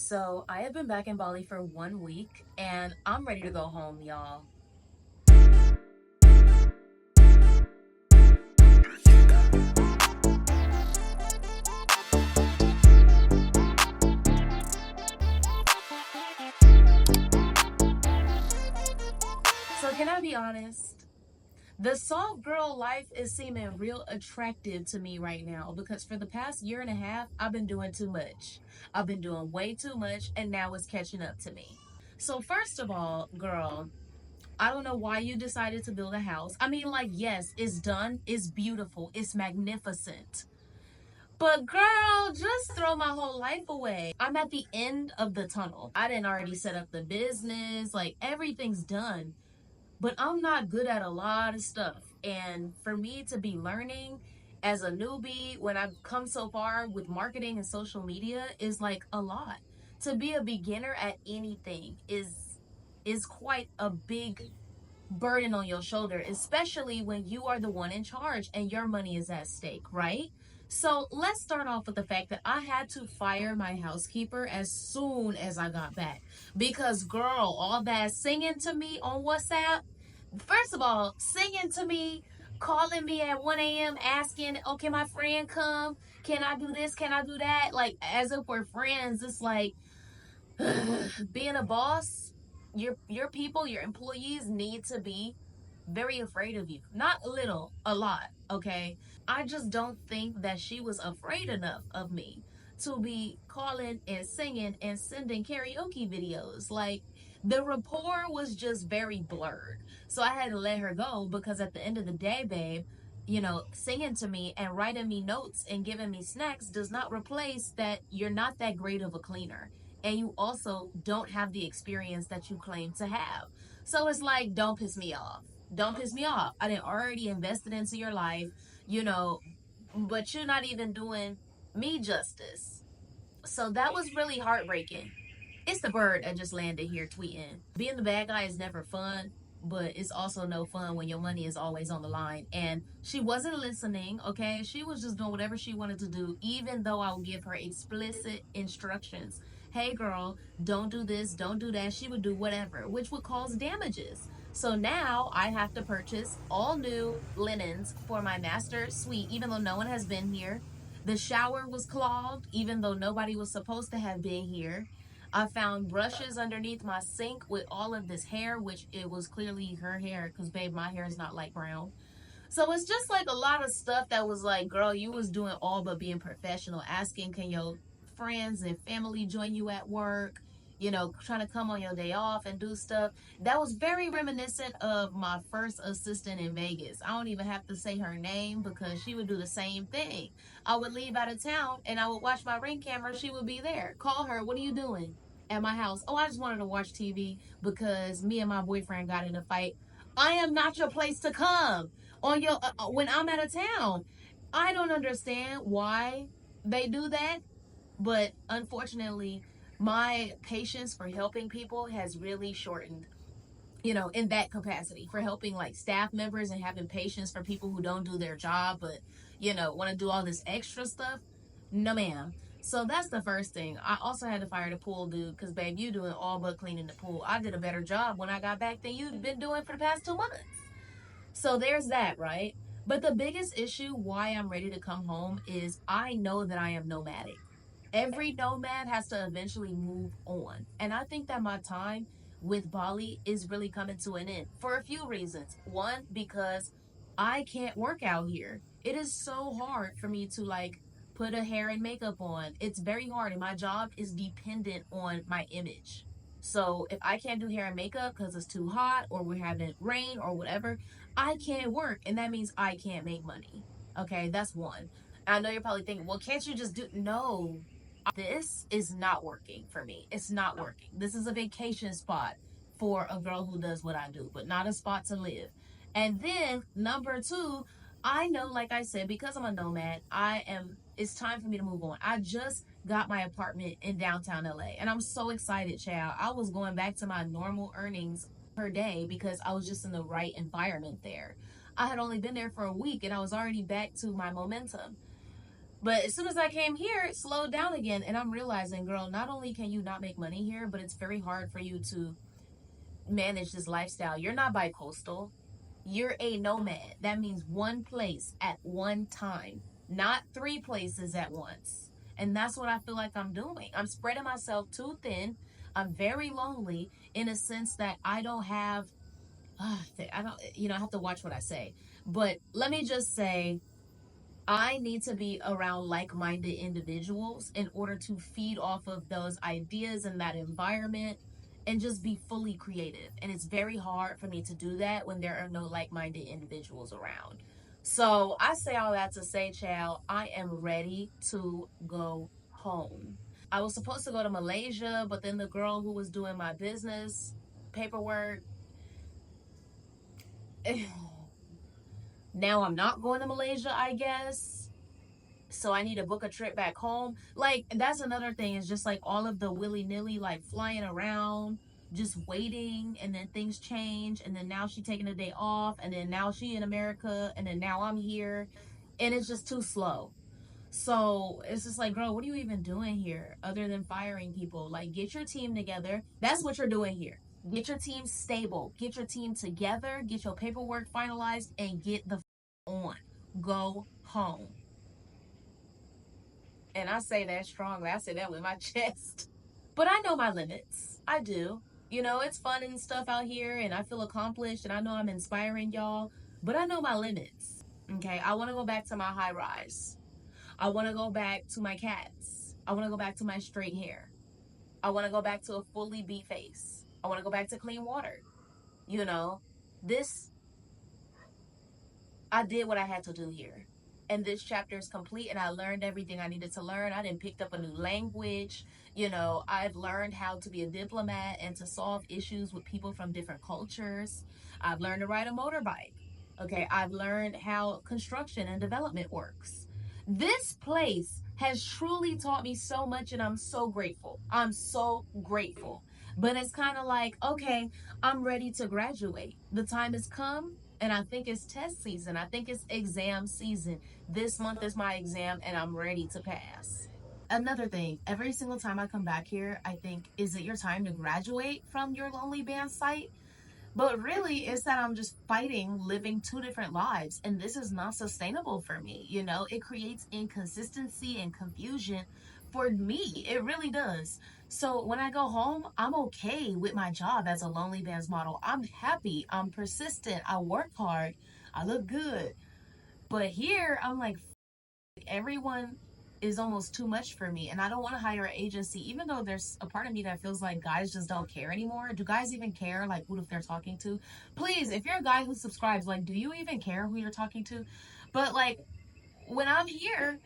So I have been back in Bali for 1 week and I'm ready to go home, y'all. So, can I be honest? The soft girl life is seeming real attractive to me right now because for the past year and a half, I've been doing too much. I've been doing way too much and now it's catching up to me. So, first of all, girl, I don't know why you decided to build a house. I mean, like, yes, it's done, it's beautiful, it's magnificent. But girl, just throw my whole life away. I'm at the end of the tunnel. I didn't already set up the business, like everything's done. But I'm not good at a lot of stuff. And for me to be learning as a newbie when I've come so far with marketing and social media is like a lot. To be a beginner at anything is quite a big burden on your shoulder, especially when you are the one in charge and your money is at stake, right? So let's start off with the fact that I had to fire my housekeeper as soon as I got back. Because, girl, all that singing to me on WhatsApp, first of all, singing to me, calling me at 1 a.m., asking, oh, can my friend come? Can I do this? Can I do that? Like, as if we're friends. It's like, being a boss, your people, your employees need to be very afraid of you. Not a little, a lot, okay? I just don't think that she was afraid enough of me to be calling and singing and sending karaoke videos. Like, the rapport was just very blurred. So I had to let her go because at the end of the day, babe, singing to me and writing me notes and giving me snacks does not replace that you're not that great of a cleaner. And you also don't have the experience that you claim to have. So it's like, don't piss me off. Don't piss me off. I didn't already invested into your life, you know, but you're not even doing me justice. So that was really heartbreaking. It's the bird that just landed here tweeting. Being the bad guy is never fun, but it's also no fun when your money is always on the line. And she wasn't listening, okay? She was just doing whatever she wanted to do, even though I would give her explicit instructions. Hey, girl, don't do this, don't do that. She would do whatever, which would cause damages. So now I have to purchase all new linens for my master suite, even though no one has been here. The shower was clogged, even though nobody was supposed to have been here. I found brushes underneath my sink with all of this hair, which it was clearly her hair, because babe, my hair is not light brown. So it's just like a lot of stuff that was like, girl, you was doing all but being professional, asking can your friends and family join you at work, trying to come on your day off and do stuff. That was very reminiscent of my first assistant in Vegas. I don't even have to say her name because she would do the same thing. I would leave out of town and I would watch my ring camera. She would be there. Call her. What are you doing at my house? Oh, I just wanted to watch TV because me and my boyfriend got in a fight. I am not your place to come on your when I'm out of town. I don't understand why they do that, but unfortunately, my patience for helping people has really shortened. In that capacity for helping like staff members and having patience for people who don't do their job, but want to do all this extra stuff. No, ma'am. So that's the first thing. I also had to fire the pool dude because, babe, you doing all but cleaning the pool. I did a better job when I got back than you've been doing for the past 2 months. So there's that, right? But the biggest issue why I'm ready to come home is I know that I am nomadic. Every nomad has to eventually move on. And I think that my time with Bali is really coming to an end for a few reasons. One, because I can't work out here. It is so hard for me to like put a hair and makeup on. It's very hard, and my job is dependent on my image. So if I can't do hair and makeup because it's too hot or we're having rain or whatever, I can't work, and that means I can't make money. Okay, that's one. I know you're probably thinking, well, can't you just do? No, this is not working for me. It's not working. This is a vacation spot for a girl who does what I do, but not a spot to live. And then number two, I know, like I said, because I'm a nomad, it's time for me to move on. I just got my apartment in downtown LA and I'm so excited, child. I was going back to my normal earnings per day because I was just in the right environment there. I had only been there for a week and I was already back to my momentum. But as soon as I came here, it slowed down again. And I'm realizing, girl, not only can you not make money here, but it's very hard for you to manage this lifestyle. You're not bi-coastal. You're a nomad. That means one place at one time, not three places at once. And that's what I feel like I'm doing. I'm spreading myself too thin. I'm very lonely in a sense that I don't have, I don't, I have to watch what I say. But let me just say, I need to be around like minded individuals in order to feed off of those ideas and that environment and just be fully creative. And it's very hard for me to do that when there are no like minded individuals around. So I say all that to say, child, I am ready to go home. I was supposed to go to Malaysia, but then the girl who was doing my business paperwork, now I'm not going to Malaysia, I guess. So I need to book a trip back home. Like, that's another thing, is just like all of the willy-nilly, like flying around, just waiting, and then things change, and then now she taking a day off, and then now she in America, and then now I'm here, and it's just too slow. So it's just like, girl, what are you even doing here other than firing people? Like, get your team together. That's what you're doing here. Get your team stable, get your team together, get your paperwork finalized, and get the on. Go home. And I say that strongly. I say that with my chest. But I know my limits. I do. It's fun and stuff out here, and I feel accomplished, and I know I'm inspiring y'all. But I know my limits. Okay. I want to go back to my high rise. I want to go back to my cats. I want to go back to my straight hair. I want to go back to a fully beat face. I want to go back to clean water. You know, this I did what I had to do here. And this chapter is complete, and I learned everything I needed to learn. I didn't picked up a new language. I've learned how to be a diplomat and to solve issues with people from different cultures. I've learned to ride a motorbike. Okay, I've learned how construction and development works. This place has truly taught me so much, and I'm so grateful. I'm so grateful. But it's kind of like, okay, I'm ready to graduate. The time has come, and I think it's test season. I think it's exam season. This month is my exam, and I'm ready to pass. Another thing, every single time I come back here, I think, is it your time to graduate from your lonely band site? But really, it's that I'm just fighting living two different lives, and this is not sustainable for me. It creates inconsistency and confusion for me. It really does. So when I go home, I'm okay with my job as a lonely bands model. I'm happy. I'm persistent. I work hard. I look good. But here, I'm like, everyone is almost too much for me, and I don't want to hire an agency, even though there's a part of me that feels like guys just don't care anymore. Do guys even care, like, who they're talking to? Please, if you're a guy who subscribes, like, do you even care who you're talking to? But like, when I'm here,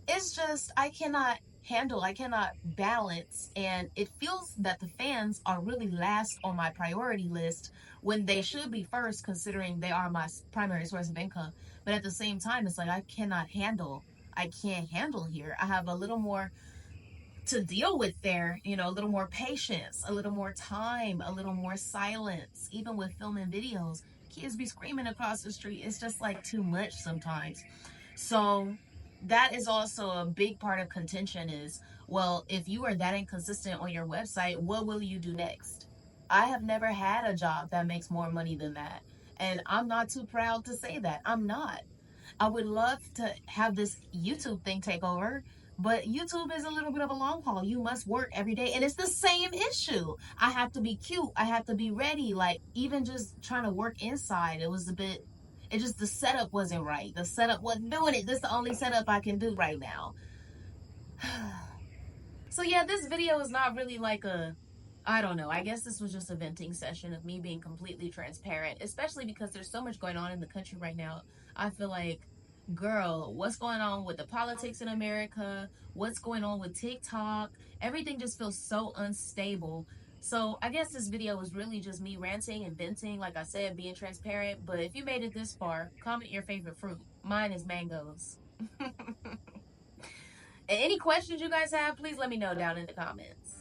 it's just I cannot balance, and it feels that the fans are really last on my priority list when they should be first, considering they are my primary source of income. But at the same time, it's like I can't handle here. I have a little more to deal with there, a little more patience, a little more time, a little more silence. Even with filming videos, kids be screaming across the street. It's just like too much sometimes. So that is also a big part of contention is, well, if you are that inconsistent on your website, what will you do next? I have never had a job that makes more money than that. And I'm not too proud to say that. I'm not. I would love to have this YouTube thing take over, but YouTube is a little bit of a long haul. You must work every day, and it's the same issue. I have to be cute. I have to be ready. Like, even just trying to work inside, it just, the setup wasn't right. The setup wasn't doing it. This is the only setup I can do right now. So yeah, this video is not really like I don't know. I guess this was just a venting session of me being completely transparent, especially because there's so much going on in the country right now. I feel like, girl, what's going on with the politics in America? What's going on with TikTok? Everything just feels so unstable. So I guess this video was really just me ranting and venting, like I said, being transparent. But if you made it this far, comment your favorite fruit. Mine is mangoes. And any questions you guys have, please let me know down in the comments.